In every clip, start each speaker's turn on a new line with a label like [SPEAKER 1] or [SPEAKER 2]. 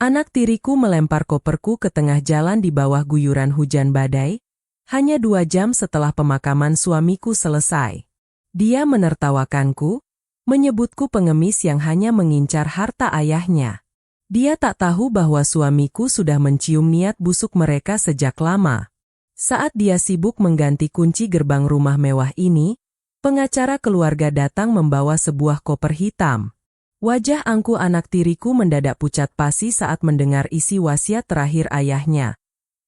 [SPEAKER 1] Anak tiriku melempar koperku ke tengah jalan di bawah guyuran hujan badai, hanya 2 jam setelah pemakaman suamiku selesai. Dia menertawakanku, menyebutku pengemis yang hanya mengincar harta ayahnya. Dia tak tahu bahwa suamiku sudah mencium niat busuk mereka sejak lama. Saat dia sibuk mengganti kunci gerbang rumah mewah ini, pengacara keluarga datang membawa sebuah koper hitam. Wajah angku anak tiriku mendadak pucat pasi saat mendengar isi wasiat terakhir ayahnya.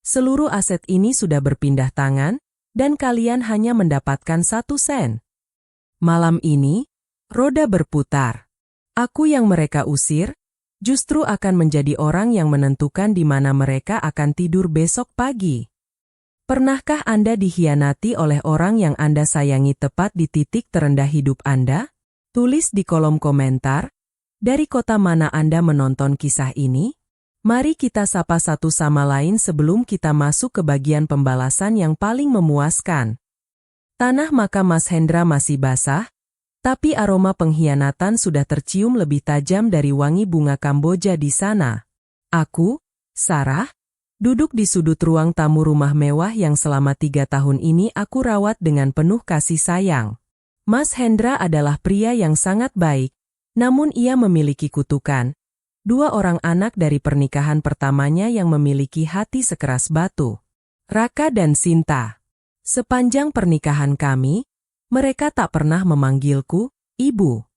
[SPEAKER 1] Seluruh aset ini sudah berpindah tangan, dan kalian hanya mendapatkan 1 sen. Malam ini, roda berputar. Aku yang mereka usir, justru akan menjadi orang yang menentukan di mana mereka akan tidur besok pagi. Pernahkah Anda dikhianati oleh orang yang Anda sayangi tepat di titik terendah hidup Anda? Tulis di kolom komentar, dari kota mana Anda menonton kisah ini? Mari kita sapa satu sama lain sebelum kita masuk ke bagian pembalasan yang paling memuaskan. Tanah makam Mas Hendra masih basah, tapi aroma pengkhianatan sudah tercium lebih tajam dari wangi bunga Kamboja di sana. Aku, Sarah, duduk di sudut ruang tamu rumah mewah yang selama 3 tahun ini aku rawat dengan penuh kasih sayang. Mas Hendra adalah pria yang sangat baik, namun ia memiliki kutukan. 2 orang anak dari pernikahan pertamanya yang memiliki hati sekeras batu. Raka dan Sinta. Sepanjang pernikahan kami, mereka tak pernah memanggilku ibu.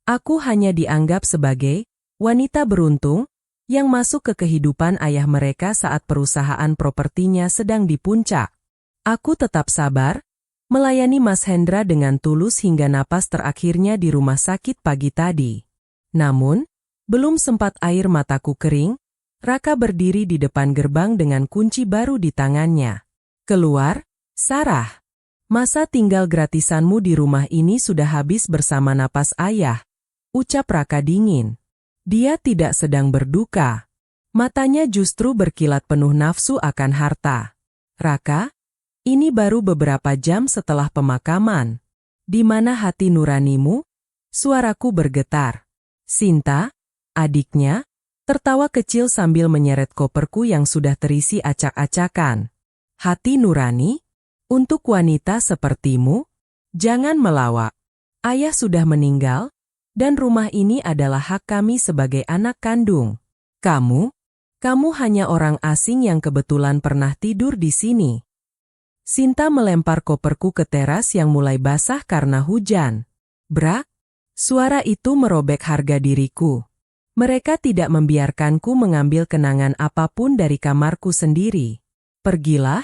[SPEAKER 1] Aku hanya dianggap sebagai wanita beruntung yang masuk ke kehidupan ayah mereka saat perusahaan propertinya sedang di puncak. Aku tetap sabar, melayani Mas Hendra dengan tulus hingga napas terakhirnya di rumah sakit pagi tadi. Namun, belum sempat air mataku kering, Raka berdiri di depan gerbang dengan kunci baru di tangannya. Keluar, Sarah. Masa tinggal gratisanmu di rumah ini sudah habis bersama napas ayah, ucap Raka dingin. Dia tidak sedang berduka. Matanya justru berkilat penuh nafsu akan harta. Raka, ini baru beberapa jam setelah pemakaman. Di mana hati nuranimu? Suaraku bergetar. Sinta, adiknya, tertawa kecil sambil menyeret koperku yang sudah terisi acak-acakan. Hati nurani? Untuk wanita sepertimu? Jangan melawak. Ayah sudah meninggal, dan rumah ini adalah hak kami sebagai anak kandung. Kamu hanya orang asing yang kebetulan pernah tidur di sini. Sinta melempar koperku ke teras yang mulai basah karena hujan. Brak! Suara itu merobek harga diriku. Mereka tidak membiarkanku mengambil kenangan apapun dari kamarku sendiri. Pergilah,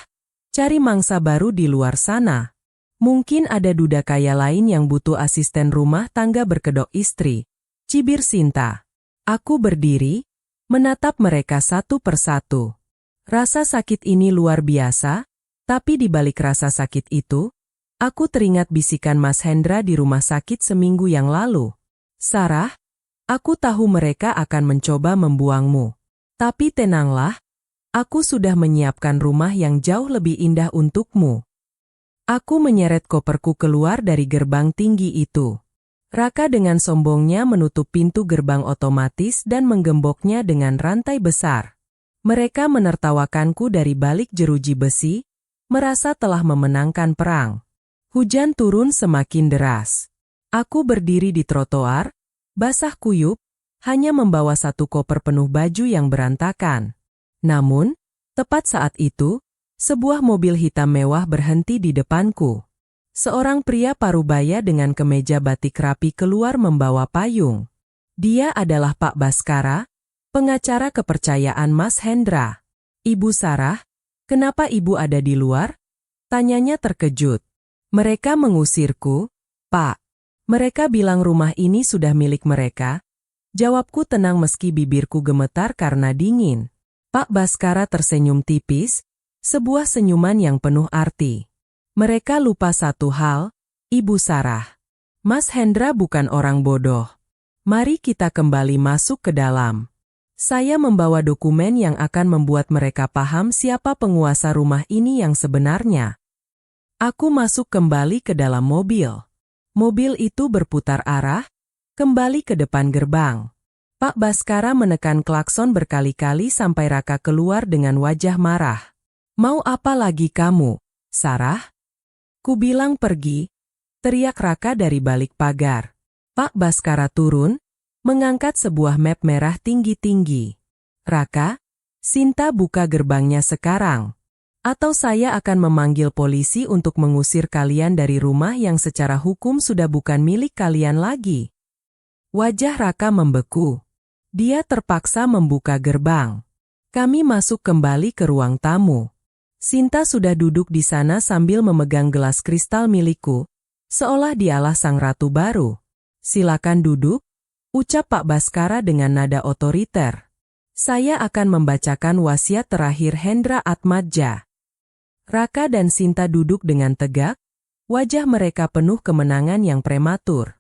[SPEAKER 1] cari mangsa baru di luar sana. Mungkin ada duda kaya lain yang butuh asisten rumah tangga berkedok istri. Cibir Sinta. Aku berdiri, menatap mereka satu persatu. Rasa sakit ini luar biasa, tapi di balik rasa sakit itu, aku teringat bisikan Mas Hendra di rumah sakit seminggu yang lalu. Sarah, aku tahu mereka akan mencoba membuangmu. Tapi tenanglah, aku sudah menyiapkan rumah yang jauh lebih indah untukmu. Aku menyeret koperku keluar dari gerbang tinggi itu. Raka dengan sombongnya menutup pintu gerbang otomatis dan menggemboknya dengan rantai besar. Mereka menertawakanku dari balik jeruji besi, merasa telah memenangkan perang. Hujan turun semakin deras. Aku berdiri di trotoar, basah kuyup, hanya membawa 1 koper penuh baju yang berantakan. Namun, tepat saat itu, sebuah mobil hitam mewah berhenti di depanku. Seorang pria parubaya dengan kemeja batik rapi keluar membawa payung. Dia adalah Pak Baskara, pengacara kepercayaan Mas Hendra. Ibu Sarah, kenapa ibu ada di luar? Tanyanya terkejut. Mereka mengusirku, Pak. Mereka bilang rumah ini sudah milik mereka. Jawabku tenang meski bibirku gemetar karena dingin. Pak Baskara tersenyum tipis, sebuah senyuman yang penuh arti. Mereka lupa satu hal, Ibu Sarah. Mas Hendra bukan orang bodoh. Mari kita kembali masuk ke dalam. Saya membawa dokumen yang akan membuat mereka paham siapa penguasa rumah ini yang sebenarnya. Aku masuk kembali ke dalam mobil. Mobil itu berputar arah, kembali ke depan gerbang. Pak Baskara menekan klakson berkali-kali sampai Raka keluar dengan wajah marah. Mau apa lagi kamu, Sarah? Kubilang pergi, teriak Raka dari balik pagar. Pak Baskara turun, mengangkat sebuah map merah tinggi-tinggi. Raka, Sinta buka gerbangnya sekarang. Atau saya akan memanggil polisi untuk mengusir kalian dari rumah yang secara hukum sudah bukan milik kalian lagi. Wajah Raka membeku. Dia terpaksa membuka gerbang. Kami masuk kembali ke ruang tamu. Sinta sudah duduk di sana sambil memegang gelas kristal milikku, seolah dialah sang ratu baru. Silakan duduk, ucap Pak Baskara dengan nada otoriter. Saya akan membacakan wasiat terakhir Hendra Atmadja. Raka dan Sinta duduk dengan tegak, wajah mereka penuh kemenangan yang prematur.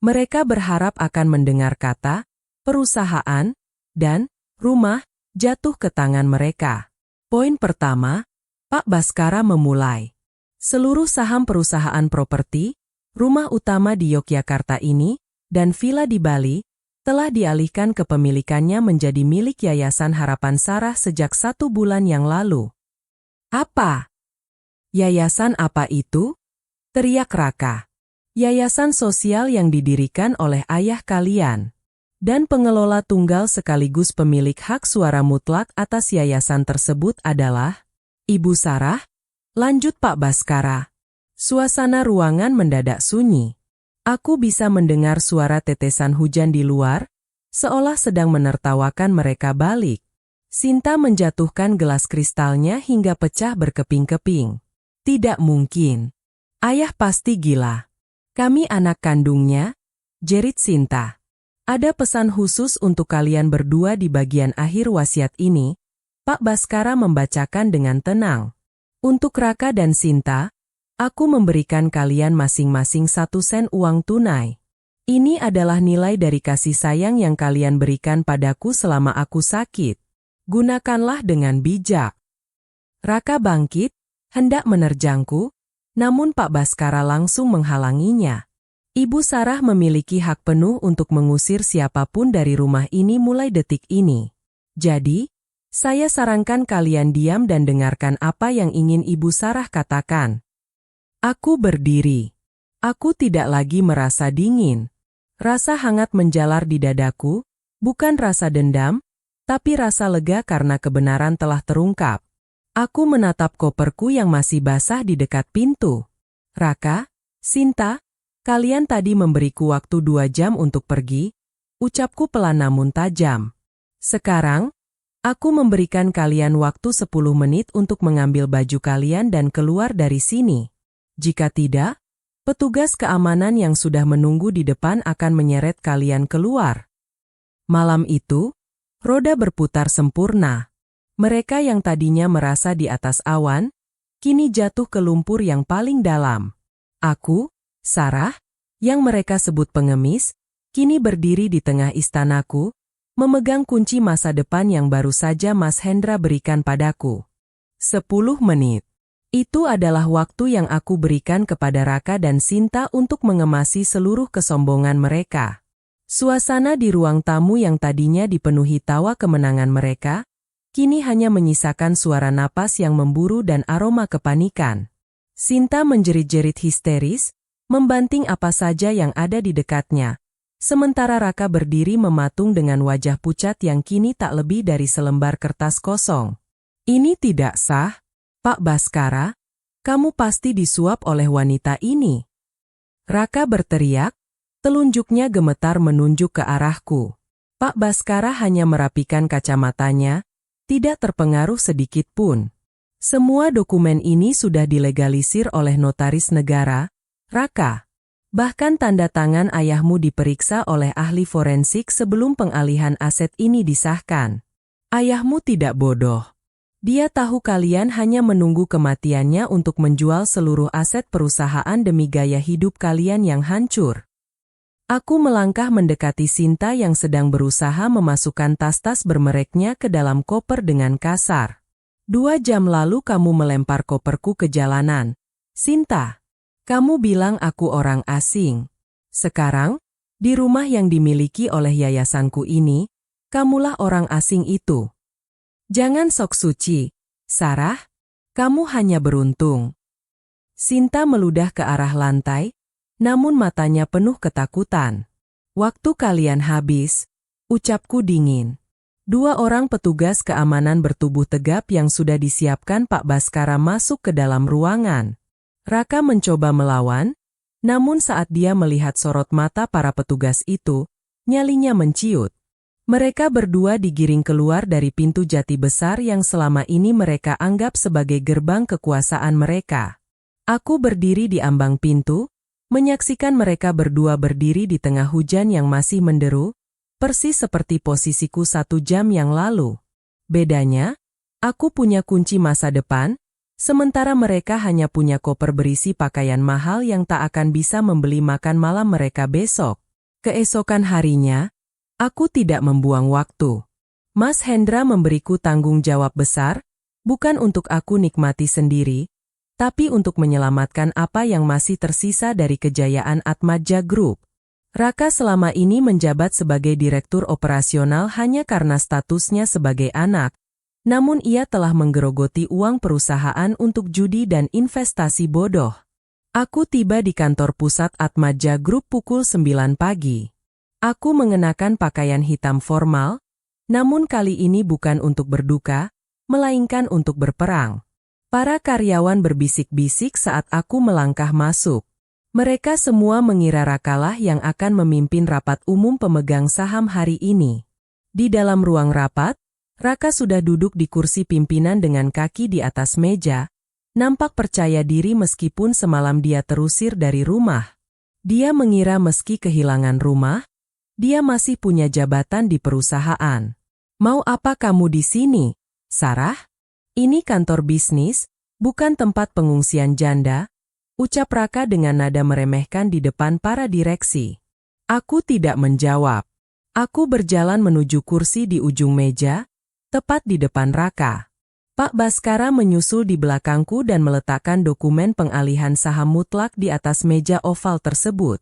[SPEAKER 1] Mereka berharap akan mendengar kata, perusahaan, dan rumah jatuh ke tangan mereka. Poin pertama, Pak Baskara memulai. Seluruh saham perusahaan properti, rumah utama di Yogyakarta ini, dan villa di Bali, telah dialihkan kepemilikannya menjadi milik Yayasan Harapan Sarah sejak 1 bulan yang lalu. Apa? Yayasan apa itu? Teriak Raka. Yayasan sosial yang didirikan oleh ayah kalian. Dan pengelola tunggal sekaligus pemilik hak suara mutlak atas yayasan tersebut adalah Ibu Sarah, lanjut Pak Baskara. Suasana ruangan mendadak sunyi. Aku bisa mendengar suara tetesan hujan di luar, seolah sedang menertawakan mereka balik. Sinta menjatuhkan gelas kristalnya hingga pecah berkeping-keping. Tidak mungkin. Ayah pasti gila. Kami anak kandungnya, jerit Sinta. Ada pesan khusus untuk kalian berdua di bagian akhir wasiat ini, Pak Baskara membacakan dengan tenang. Untuk Raka dan Sinta, aku memberikan kalian masing-masing 1 sen uang tunai. Ini adalah nilai dari kasih sayang yang kalian berikan padaku selama aku sakit. Gunakanlah dengan bijak. Raka bangkit, hendak menerjangku, namun Pak Baskara langsung menghalanginya. Ibu Sarah memiliki hak penuh untuk mengusir siapapun dari rumah ini mulai detik ini. Jadi, saya sarankan kalian diam dan dengarkan apa yang ingin Ibu Sarah katakan. Aku berdiri. Aku tidak lagi merasa dingin. Rasa hangat menjalar di dadaku, bukan rasa dendam, tapi rasa lega karena kebenaran telah terungkap. Aku menatap koperku yang masih basah di dekat pintu. Raka, Sinta, kalian tadi memberiku waktu 2 jam untuk pergi, ucapku pelan namun tajam. Sekarang, aku memberikan kalian waktu 10 menit untuk mengambil baju kalian dan keluar dari sini. Jika tidak, petugas keamanan yang sudah menunggu di depan akan menyeret kalian keluar. Malam itu, roda berputar sempurna. Mereka yang tadinya merasa di atas awan, kini jatuh ke lumpur yang paling dalam. Aku, Sarah, yang mereka sebut pengemis, kini berdiri di tengah istanaku, memegang kunci masa depan yang baru saja Mas Hendra berikan padaku. 10 menit. Itu adalah waktu yang aku berikan kepada Raka dan Sinta untuk mengemasi seluruh kesombongan mereka. Suasana di ruang tamu yang tadinya dipenuhi tawa kemenangan mereka, kini hanya menyisakan suara napas yang memburu dan aroma kepanikan. Sinta menjerit-jerit histeris, membanting apa saja yang ada di dekatnya. Sementara Raka berdiri mematung dengan wajah pucat yang kini tak lebih dari selembar kertas kosong. Ini tidak sah, Pak Baskara. Kamu pasti disuap oleh wanita ini. Raka berteriak, telunjuknya gemetar menunjuk ke arahku. Pak Baskara hanya merapikan kacamatanya, tidak terpengaruh sedikit pun. Semua dokumen ini sudah dilegalisir oleh notaris negara, Raka. Bahkan tanda tangan ayahmu diperiksa oleh ahli forensik sebelum pengalihan aset ini disahkan. Ayahmu tidak bodoh. Dia tahu kalian hanya menunggu kematiannya untuk menjual seluruh aset perusahaan demi gaya hidup kalian yang hancur. Aku melangkah mendekati Sinta yang sedang berusaha memasukkan tas-tas bermereknya ke dalam koper dengan kasar. 2 jam lalu kamu melempar koperku ke jalanan. Sinta, kamu bilang aku orang asing. Sekarang, Di rumah yang dimiliki oleh yayasanku ini, kamulah orang asing itu. Jangan sok suci, Sarah. Kamu hanya beruntung. Sinta meludah ke arah lantai, namun matanya penuh ketakutan. Waktu kalian habis, ucapku dingin. 2 orang petugas keamanan bertubuh tegap yang sudah disiapkan Pak Baskara masuk ke dalam ruangan. Raka mencoba melawan, namun saat dia melihat sorot mata para petugas itu, nyalinya menciut. Mereka berdua digiring keluar dari pintu jati besar yang selama ini mereka anggap sebagai gerbang kekuasaan mereka. Aku berdiri di ambang pintu, menyaksikan mereka berdua berdiri di tengah hujan yang masih menderu, persis seperti posisiku 1 jam yang lalu. Bedanya, aku punya kunci masa depan, sementara mereka hanya punya koper berisi pakaian mahal yang tak akan bisa membeli makan malam mereka besok. Keesokan harinya, aku tidak membuang waktu. Mas Hendra memberiku tanggung jawab besar, bukan untuk aku nikmati sendiri, tapi untuk menyelamatkan apa yang masih tersisa dari kejayaan Atmaja Group. Raka selama ini menjabat sebagai direktur operasional hanya karena statusnya sebagai anak, namun ia telah menggerogoti uang perusahaan untuk judi dan investasi bodoh. Aku tiba di kantor pusat Atmaja Group pukul 9 pagi. Aku mengenakan pakaian hitam formal, namun kali ini bukan untuk berduka, melainkan untuk berperang. Para karyawan berbisik-bisik saat aku melangkah masuk. Mereka semua mengira Rakalah yang akan memimpin rapat umum pemegang saham hari ini. Di dalam ruang rapat, Raka sudah duduk di kursi pimpinan dengan kaki di atas meja, nampak percaya diri meskipun semalam dia terusir dari rumah. Dia mengira meski kehilangan rumah, dia masih punya jabatan di perusahaan. Mau apa kamu di sini, Sarah? Ini kantor bisnis, bukan tempat pengungsian janda, ucap Raka dengan nada meremehkan di depan para direksi. Aku tidak menjawab. Aku berjalan menuju kursi di ujung meja, tepat di depan Raka. Pak Baskara menyusul di belakangku dan meletakkan dokumen pengalihan saham mutlak di atas meja oval tersebut.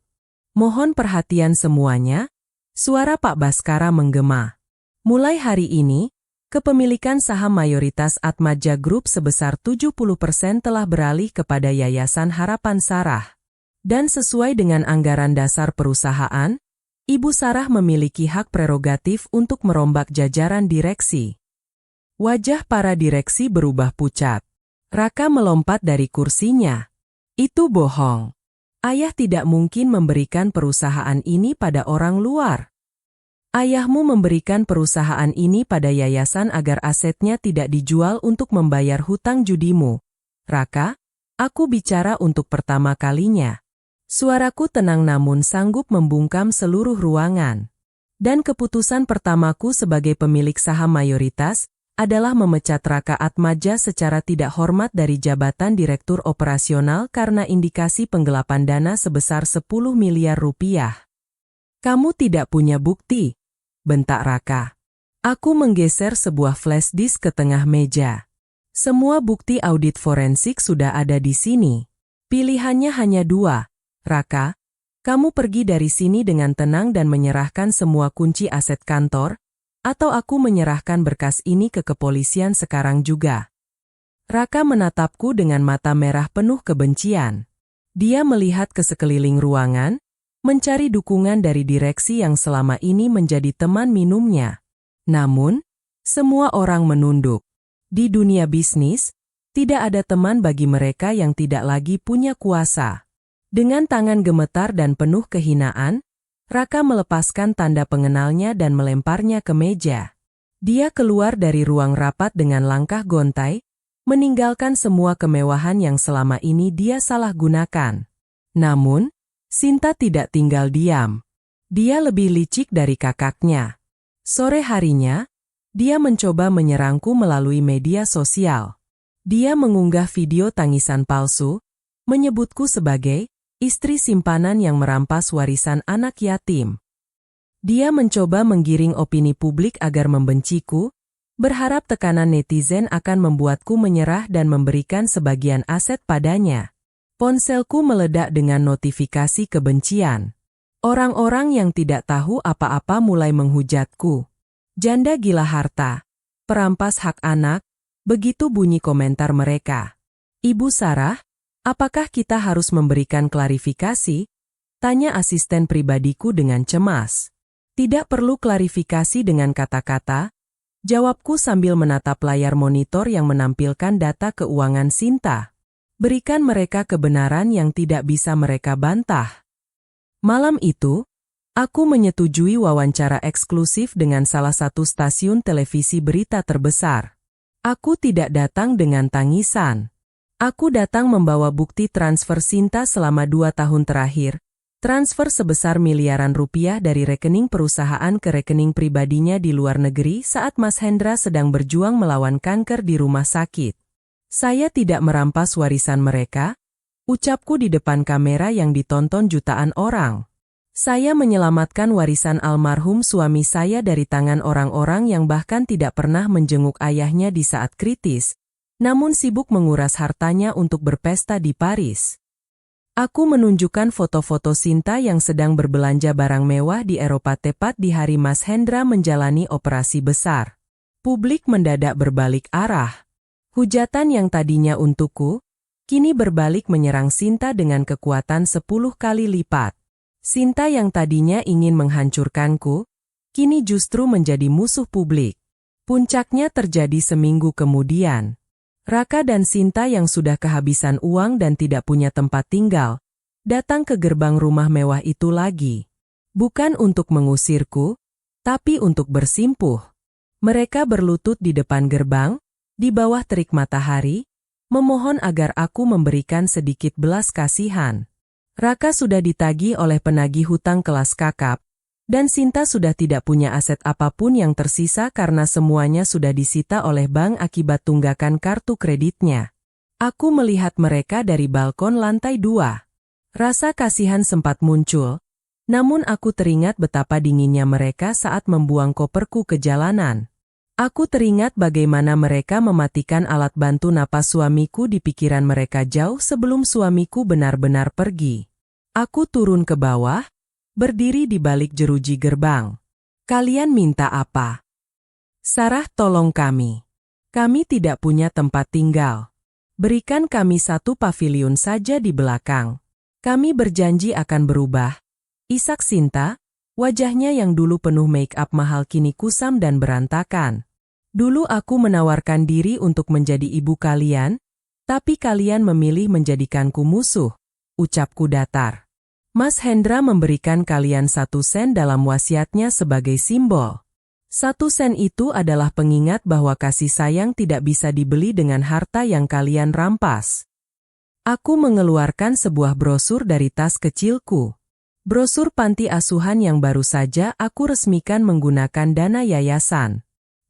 [SPEAKER 1] Mohon perhatian semuanya, suara Pak Baskara menggema. Mulai hari ini, kepemilikan saham mayoritas Atmaja Group sebesar 70% telah beralih kepada Yayasan Harapan Sarah. Dan sesuai dengan anggaran dasar perusahaan, Ibu Sarah memiliki hak prerogatif untuk merombak jajaran direksi. Wajah para direksi berubah pucat. Raka melompat dari kursinya. Itu bohong. Ayah tidak mungkin memberikan perusahaan ini pada orang luar. Ayahmu memberikan perusahaan ini pada yayasan agar asetnya tidak dijual untuk membayar hutang judimu. Raka, aku bicara untuk pertama kalinya. Suaraku tenang namun sanggup membungkam seluruh ruangan. Dan keputusan pertamaku sebagai pemilik saham mayoritas adalah memecat Raka Atmaja secara tidak hormat dari jabatan direktur operasional karena indikasi penggelapan dana sebesar 10 miliar rupiah. Kamu tidak punya bukti, bentak Raka. Aku menggeser sebuah flash disk ke tengah meja. Semua bukti audit forensik sudah ada di sini. Pilihannya hanya 2, Raka. Kamu pergi dari sini dengan tenang dan menyerahkan semua kunci aset kantor, atau aku menyerahkan berkas ini ke kepolisian sekarang juga. Raka menatapku dengan mata merah penuh kebencian. Dia melihat ke sekeliling ruangan, mencari dukungan dari direksi yang selama ini menjadi teman minumnya. Namun, semua orang menunduk. Di dunia bisnis, tidak ada teman bagi mereka yang tidak lagi punya kuasa. Dengan tangan gemetar dan penuh kehinaan, Raka melepaskan tanda pengenalnya dan melemparnya ke meja. Dia keluar dari ruang rapat dengan langkah gontai, meninggalkan semua kemewahan yang selama ini dia salah gunakan. Namun, Sinta tidak tinggal diam. Dia lebih licik dari kakaknya. Sore harinya, dia mencoba menyerangku melalui media sosial. Dia mengunggah video tangisan palsu, menyebutku sebagai istri simpanan yang merampas warisan anak yatim. Dia mencoba menggiring opini publik agar membenciku, berharap tekanan netizen akan membuatku menyerah dan memberikan sebagian aset padanya. Ponselku meledak dengan notifikasi kebencian. Orang-orang yang tidak tahu apa-apa mulai menghujatku. Janda gila harta, perampas hak anak, begitu bunyi komentar mereka. Ibu Sarah, apakah kita harus memberikan klarifikasi? Tanya asisten pribadiku dengan cemas. Tidak perlu klarifikasi dengan kata-kata, jawabku sambil menatap layar monitor yang menampilkan data keuangan Sinta. Berikan mereka kebenaran yang tidak bisa mereka bantah. Malam itu, aku menyetujui wawancara eksklusif dengan salah satu stasiun televisi berita terbesar. Aku tidak datang dengan tangisan. Aku datang membawa bukti transfer Sinta selama 2 tahun terakhir. Transfer sebesar miliaran rupiah dari rekening perusahaan ke rekening pribadinya di luar negeri saat Mas Hendra sedang berjuang melawan kanker di rumah sakit. Saya tidak merampas warisan mereka, ucapku di depan kamera yang ditonton jutaan orang. Saya menyelamatkan warisan almarhum suami saya dari tangan orang-orang yang bahkan tidak pernah menjenguk ayahnya di saat kritis, namun sibuk menguras hartanya untuk berpesta di Paris. Aku menunjukkan foto-foto Sinta yang sedang berbelanja barang mewah di Eropa tepat di hari Mas Hendra menjalani operasi besar. Publik mendadak berbalik arah. Hujatan yang tadinya untukku, kini berbalik menyerang Sinta dengan kekuatan 10 kali lipat. Sinta yang tadinya ingin menghancurkanku, kini justru menjadi musuh publik. Puncaknya terjadi seminggu kemudian. Raka dan Sinta yang sudah kehabisan uang dan tidak punya tempat tinggal, datang ke gerbang rumah mewah itu lagi. Bukan untuk mengusirku, tapi untuk bersimpuh. Mereka berlutut di depan gerbang, di bawah terik matahari, memohon agar aku memberikan sedikit belas kasihan. Raka sudah ditagih oleh penagih hutang kelas kakap, dan Sinta sudah tidak punya aset apapun yang tersisa karena semuanya sudah disita oleh bank akibat tunggakan kartu kreditnya. Aku melihat mereka dari balkon lantai 2. Rasa kasihan sempat muncul, namun aku teringat betapa dinginnya mereka saat membuang koperku ke jalanan. Aku teringat bagaimana mereka mematikan alat bantu napas suamiku di pikiran mereka jauh sebelum suamiku benar-benar pergi. Aku turun ke bawah, berdiri di balik jeruji gerbang. Kalian minta apa? Sarah, tolong kami. Kami tidak punya tempat tinggal. Berikan kami satu pavilion saja di belakang. Kami berjanji akan berubah. Isak Sinta, wajahnya yang dulu penuh make-up mahal kini kusam dan berantakan. Dulu aku menawarkan diri untuk menjadi ibu kalian, tapi kalian memilih menjadikanku musuh, ucapku datar. Mas Hendra memberikan kalian 1 sen dalam wasiatnya sebagai simbol. 1 sen itu adalah pengingat bahwa kasih sayang tidak bisa dibeli dengan harta yang kalian rampas. Aku mengeluarkan sebuah brosur dari tas kecilku. Brosur panti asuhan yang baru saja aku resmikan menggunakan dana yayasan.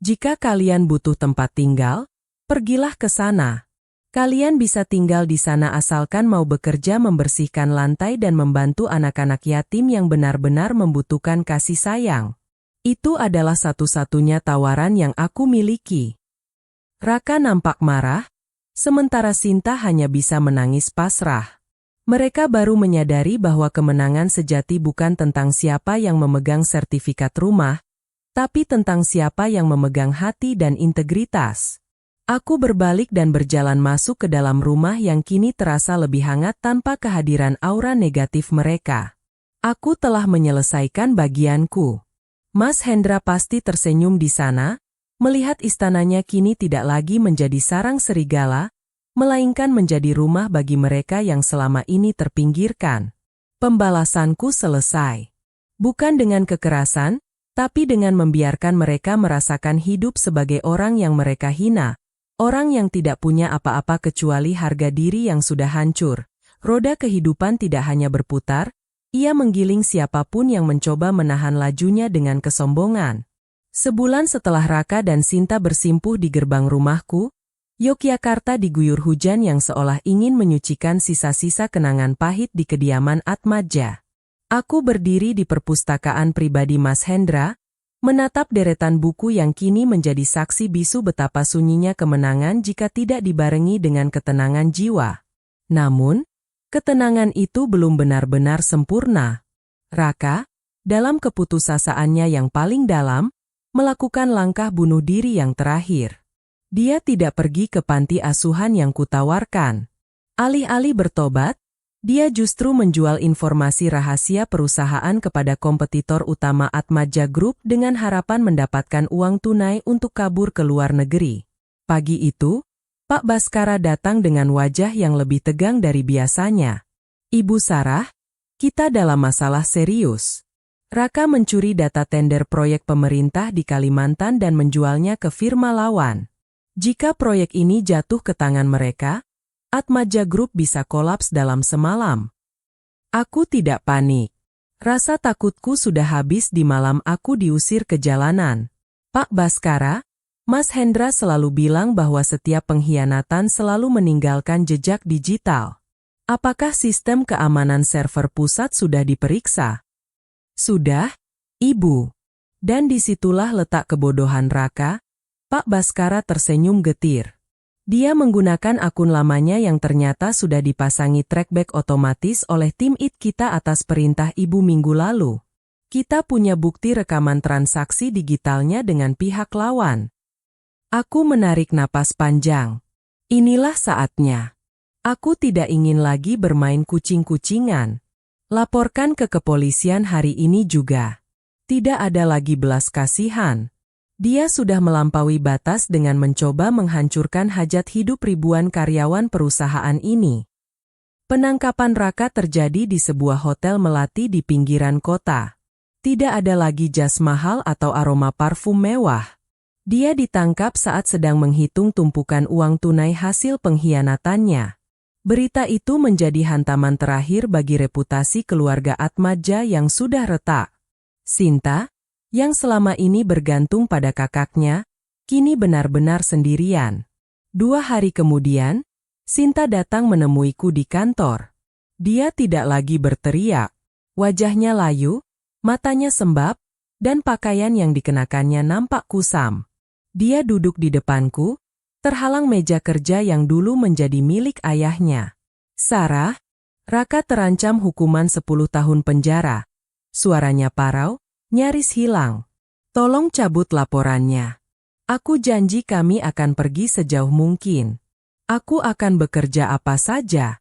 [SPEAKER 1] Jika kalian butuh tempat tinggal, pergilah ke sana. Kalian bisa tinggal di sana asalkan mau bekerja membersihkan lantai dan membantu anak-anak yatim yang benar-benar membutuhkan kasih sayang. Itu adalah satu-satunya tawaran yang aku miliki. Raka nampak marah, sementara Sinta hanya bisa menangis pasrah. Mereka baru menyadari bahwa kemenangan sejati bukan tentang siapa yang memegang sertifikat rumah, tapi tentang siapa yang memegang hati dan integritas. Aku berbalik dan berjalan masuk ke dalam rumah yang kini terasa lebih hangat tanpa kehadiran aura negatif mereka. Aku telah menyelesaikan bagianku. Mas Hendra pasti tersenyum di sana, melihat istananya kini tidak lagi menjadi sarang serigala, melainkan menjadi rumah bagi mereka yang selama ini terpinggirkan. Pembalasanku selesai. Bukan dengan kekerasan, tapi dengan membiarkan mereka merasakan hidup sebagai orang yang mereka hina. Orang yang tidak punya apa-apa kecuali harga diri yang sudah hancur. Roda kehidupan tidak hanya berputar, ia menggiling siapapun yang mencoba menahan lajunya dengan kesombongan. Sebulan setelah Raka dan Sinta bersimpuh di gerbang rumahku, Yogyakarta diguyur hujan yang seolah ingin menyucikan sisa-sisa kenangan pahit di kediaman Atmaja. Aku berdiri di perpustakaan pribadi Mas Hendra, menatap deretan buku yang kini menjadi saksi bisu betapa sunyinya kemenangan jika tidak dibarengi dengan ketenangan jiwa. Namun, ketenangan itu belum benar-benar sempurna. Raka, dalam keputusasaannya yang paling dalam, melakukan langkah bunuh diri yang terakhir. Dia tidak pergi ke panti asuhan yang kutawarkan. Alih-alih bertobat, dia justru menjual informasi rahasia perusahaan kepada kompetitor utama Atmaja Group dengan harapan mendapatkan uang tunai untuk kabur ke luar negeri. Pagi itu, Pak Baskara datang dengan wajah yang lebih tegang dari biasanya. Ibu Sarah, kita dalam masalah serius. Raka mencuri data tender proyek pemerintah di Kalimantan dan menjualnya ke firma lawan. Jika proyek ini jatuh ke tangan mereka, Atmaja Group bisa kolaps dalam semalam. Aku tidak panik. Rasa takutku sudah habis di malam aku diusir ke jalanan. Pak Baskara, Mas Hendra selalu bilang bahwa setiap pengkhianatan selalu meninggalkan jejak digital. Apakah sistem keamanan server pusat sudah diperiksa? Sudah, Ibu. Dan disitulah letak kebodohan Raka. Pak Baskara tersenyum getir. Dia menggunakan akun lamanya yang ternyata sudah dipasangi trackback otomatis oleh tim IT kita atas perintah Ibu minggu lalu. Kita punya bukti rekaman transaksi digitalnya dengan pihak lawan. Aku menarik napas panjang. Inilah saatnya. Aku tidak ingin lagi bermain kucing-kucingan. Laporkan ke kepolisian hari ini juga. Tidak ada lagi belas kasihan. Dia sudah melampaui batas dengan mencoba menghancurkan hajat hidup ribuan karyawan perusahaan ini. Penangkapan Raka terjadi di sebuah hotel melati di pinggiran kota. Tidak ada lagi jas mahal atau aroma parfum mewah. Dia ditangkap saat sedang menghitung tumpukan uang tunai hasil pengkhianatannya. Berita itu menjadi hantaman terakhir bagi reputasi keluarga Atmaja yang sudah retak. Sinta, yang selama ini bergantung pada kakaknya, kini benar-benar sendirian. 2 hari kemudian, Sinta datang menemuiku di kantor. Dia tidak lagi berteriak. Wajahnya layu, matanya sembab, dan pakaian yang dikenakannya nampak kusam. Dia duduk di depanku, terhalang meja kerja yang dulu menjadi milik ayahnya. Sarah, Raka terancam hukuman 10 tahun penjara. Suaranya parau, nyaris hilang. Tolong cabut laporannya. Aku janji kami akan pergi sejauh mungkin. Aku akan bekerja apa saja.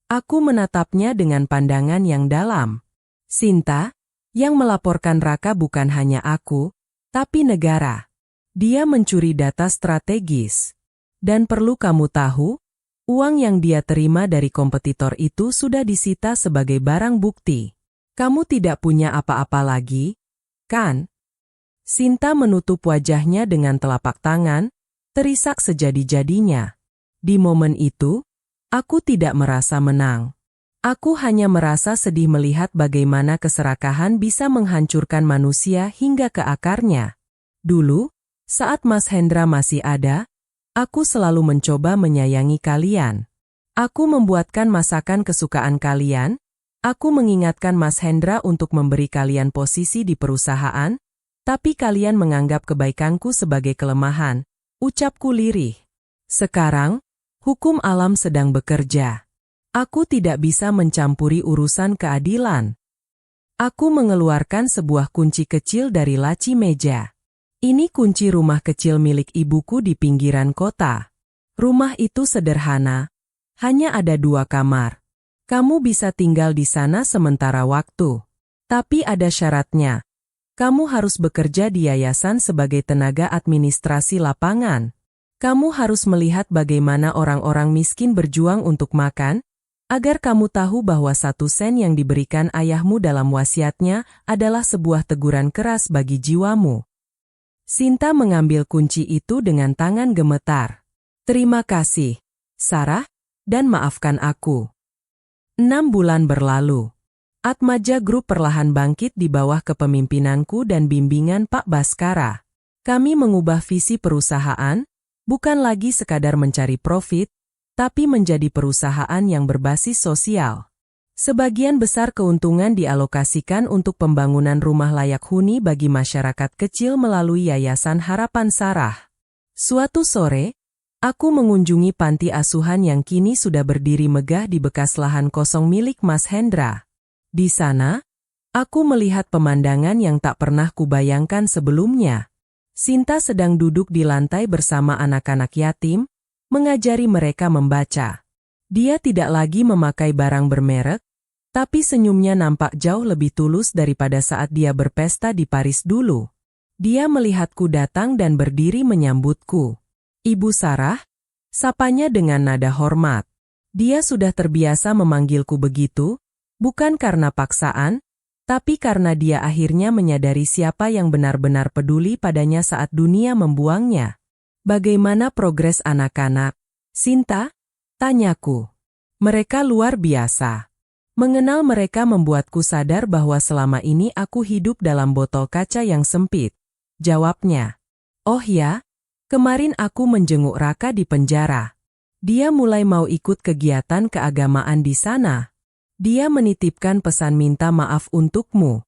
[SPEAKER 1] Aku menatapnya dengan pandangan yang dalam. Sinta, yang melaporkan Raka bukan hanya aku, tapi negara. Dia mencuri data strategis. Dan perlu kamu tahu, uang yang dia terima dari kompetitor itu sudah disita sebagai barang bukti. Kamu tidak punya apa-apa lagi, kan? Sinta menutup wajahnya dengan telapak tangan, terisak sejadi-jadinya. Di momen itu, aku tidak merasa menang. Aku hanya merasa sedih melihat bagaimana keserakahan bisa menghancurkan manusia hingga ke akarnya. Dulu, saat Mas Hendra masih ada, aku selalu mencoba menyayangi kalian. Aku membuatkan masakan kesukaan kalian, aku mengingatkan Mas Hendra untuk memberi kalian posisi di perusahaan, tapi kalian menganggap kebaikanku sebagai kelemahan, ucapku lirih. Sekarang, hukum alam sedang bekerja. Aku tidak bisa mencampuri urusan keadilan. Aku mengeluarkan sebuah kunci kecil dari laci meja. Ini kunci rumah kecil milik ibuku di pinggiran kota. Rumah itu sederhana, hanya ada 2 kamar. Kamu bisa tinggal di sana sementara waktu. Tapi ada syaratnya. Kamu harus bekerja di yayasan sebagai tenaga administrasi lapangan. Kamu harus melihat bagaimana orang-orang miskin berjuang untuk makan, agar kamu tahu bahwa 1 sen yang diberikan ayahmu dalam wasiatnya adalah sebuah teguran keras bagi jiwamu. Sinta mengambil kunci itu dengan tangan gemetar. Terima kasih, Sarah, dan maafkan aku. 6 bulan berlalu. Atmaja Group perlahan bangkit di bawah kepemimpinanku dan bimbingan Pak Baskara. Kami mengubah visi perusahaan, bukan lagi sekadar mencari profit, tapi menjadi perusahaan yang berbasis sosial. Sebagian besar keuntungan dialokasikan untuk pembangunan rumah layak huni bagi masyarakat kecil melalui Yayasan Harapan Sarah. Suatu sore, aku mengunjungi panti asuhan yang kini sudah berdiri megah di bekas lahan kosong milik Mas Hendra. Di sana, Aku melihat pemandangan yang tak pernah kubayangkan sebelumnya. Sinta sedang duduk di lantai bersama anak-anak yatim, mengajari mereka membaca. Dia tidak lagi memakai barang bermerek, tapi senyumnya nampak jauh lebih tulus daripada saat dia berpesta di Paris dulu. Dia melihatku datang dan berdiri menyambutku. "Ibu Sarah," sapanya dengan nada hormat. Dia sudah terbiasa memanggilku begitu, bukan karena paksaan, tapi karena dia akhirnya menyadari siapa yang benar-benar peduli padanya saat dunia membuangnya. "Bagaimana progres anak-anak, Sinta?" tanyaku. "Mereka luar biasa. Mengenal mereka membuatku sadar bahwa selama ini aku hidup dalam botol kaca yang sempit," jawabnya. "Oh ya, kemarin aku menjenguk Raka di penjara. Dia mulai mau ikut kegiatan keagamaan di sana. Dia menitipkan pesan minta maaf untukmu."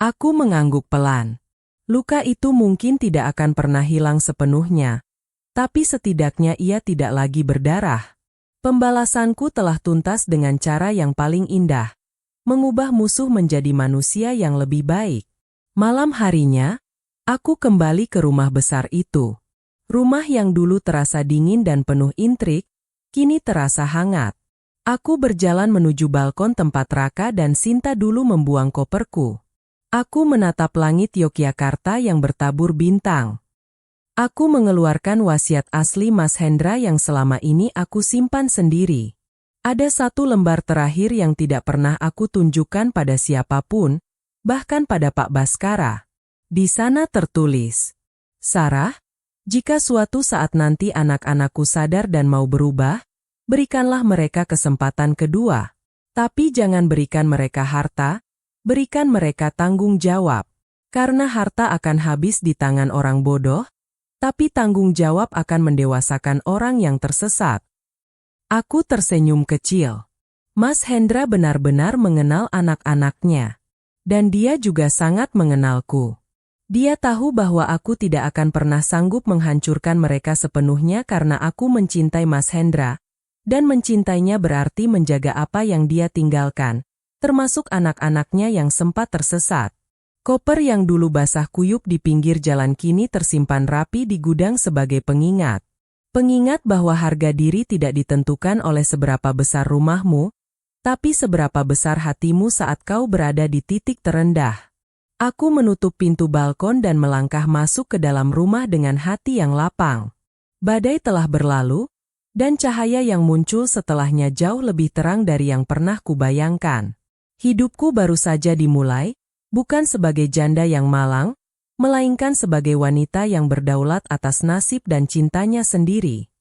[SPEAKER 1] Aku mengangguk pelan. Luka itu mungkin tidak akan pernah hilang sepenuhnya, tapi setidaknya ia tidak lagi berdarah. Pembalasanku telah tuntas dengan cara yang paling indah, mengubah musuh menjadi manusia yang lebih baik. Malam harinya, aku kembali ke rumah besar itu. Rumah yang dulu terasa dingin dan penuh intrik, kini terasa hangat. Aku berjalan menuju balkon tempat Raka dan Sinta dulu membuang koperku. Aku menatap langit Yogyakarta yang bertabur bintang. Aku mengeluarkan wasiat asli Mas Hendra yang selama ini aku simpan sendiri. Ada satu lembar terakhir yang tidak pernah aku tunjukkan pada siapapun, bahkan pada Pak Baskara. Di sana tertulis, "Sarah, jika suatu saat nanti anak-anakku sadar dan mau berubah, berikanlah mereka kesempatan kedua. Tapi jangan berikan mereka harta, berikan mereka tanggung jawab. Karena harta akan habis di tangan orang bodoh, tapi tanggung jawab akan mendewasakan orang yang tersesat." Aku tersenyum kecil. Mas Hendra benar-benar mengenal anak-anaknya. Dan dia juga sangat mengenalku. Dia tahu bahwa aku tidak akan pernah sanggup menghancurkan mereka sepenuhnya karena aku mencintai Mas Hendra, dan mencintainya berarti menjaga apa yang dia tinggalkan, termasuk anak-anaknya yang sempat tersesat. Koper yang dulu basah kuyup di pinggir jalan kini tersimpan rapi di gudang sebagai pengingat. Pengingat bahwa harga diri tidak ditentukan oleh seberapa besar rumahmu, tapi seberapa besar hatimu saat kau berada di titik terendah. Aku menutup pintu balkon dan melangkah masuk ke dalam rumah dengan hati yang lapang. Badai telah berlalu, dan cahaya yang muncul setelahnya jauh lebih terang dari yang pernah kubayangkan. Hidupku baru saja dimulai, bukan sebagai janda yang malang, melainkan sebagai wanita yang berdaulat atas nasib dan cintanya sendiri.